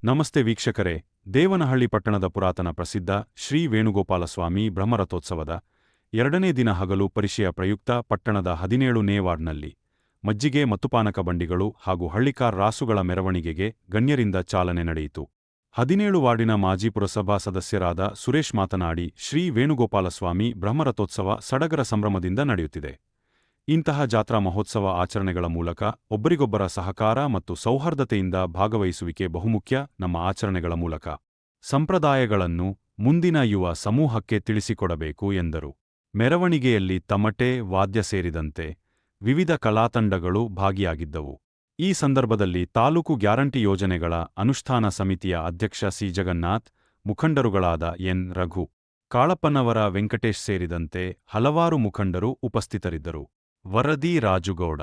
ನಮಸ್ತೆ ವೀಕ್ಷಕರೇ, ದೇವನಹಳ್ಳಿ ಪಟ್ಟಣದ ಪುರಾತನ ಪ್ರಸಿದ್ಧ ಶ್ರೀ ವೇಣುಗೋಪಾಲಸ್ವಾಮಿ ಬ್ರಹ್ಮರಥೋತ್ಸವದ 2ನೇ ದಿನ ಹಗಲು ಪರಿಷೆಯ ಪ್ರಯುಕ್ತ ಪಟ್ಟಣದ 17ನೇ ವಾರ್ಡ್ನಲ್ಲಿ ಮಜ್ಜಿಗೆ ಮತ್ತು ಪಾನಕ ಬಂಡಿಗಳು ಹಾಗೂ ಹಳ್ಳಿಕಾರ್ ರಾಸುಗಳ ಮೆರವಣಿಗೆಗೆ ಗಣ್ಯರಿಂದ ಚಾಲನೆ ನಡೆಯಿತು. 17 ವಾರ್ಡಿನ ಮಾಜಿ ಪುರಸಭಾ ಸದಸ್ಯರಾದ ಸುರೇಶ್ ಮಾತನಾಡಿ, ಶ್ರೀ ವೇಣುಗೋಪಾಲಸ್ವಾಮಿ ಬ್ರಹ್ಮರಥೋತ್ಸವ ಸಡಗರ ಸಂಭ್ರಮದಿಂದ ನಡೆಯುತ್ತಿದೆ. ಇಂತಹ ಜಾತ್ರಾ ಮಹೋತ್ಸವ ಆಚರಣೆಗಳ ಮೂಲಕ ಒಬ್ಬರಿಗೊಬ್ಬರ ಸಹಕಾರ ಮತ್ತು ಸೌಹಾರ್ದತೆಯಿಂದ ಭಾಗವಹಿಸುವಿಕೆ ಬಹುಮುಖ್ಯ. ನಮ್ಮ ಆಚರಣೆಗಳ ಮೂಲಕ ಸಂಪ್ರದಾಯಗಳನ್ನು ಮುಂದಿನ ಯುವ ಸಮೂಹಕ್ಕೆ ತಿಳಿಸಿಕೊಡಬೇಕು ಎಂದರು. ಮೆರವಣಿಗೆಯಲ್ಲಿ ತಮಟೆ, ವಾದ್ಯ ಸೇರಿದಂತೆ ವಿವಿಧ ಕಲಾತಂಡಗಳು ಭಾಗಿಯಾಗಿದ್ದವು. ಈ ಸಂದರ್ಭದಲ್ಲಿ ತಾಲೂಕು ಗ್ಯಾರಂಟಿ ಯೋಜನೆಗಳ ಅನುಷ್ಠಾನ ಸಮಿತಿಯ ಅಧ್ಯಕ್ಷ ಸಿ ಜಗನ್ನಾಥ್, ಮುಖಂಡರುಗಳಾದ ಎನ್ ರಘು, ಕಾಳಪ್ಪನವರ ವೆಂಕಟೇಶ್ ಸೇರಿದಂತೆ ಹಲವಾರು ಮುಖಂಡರು ಉಪಸ್ಥಿತರಿದ್ದರು. ವರದಿ ರಾಜುಗೌಡ.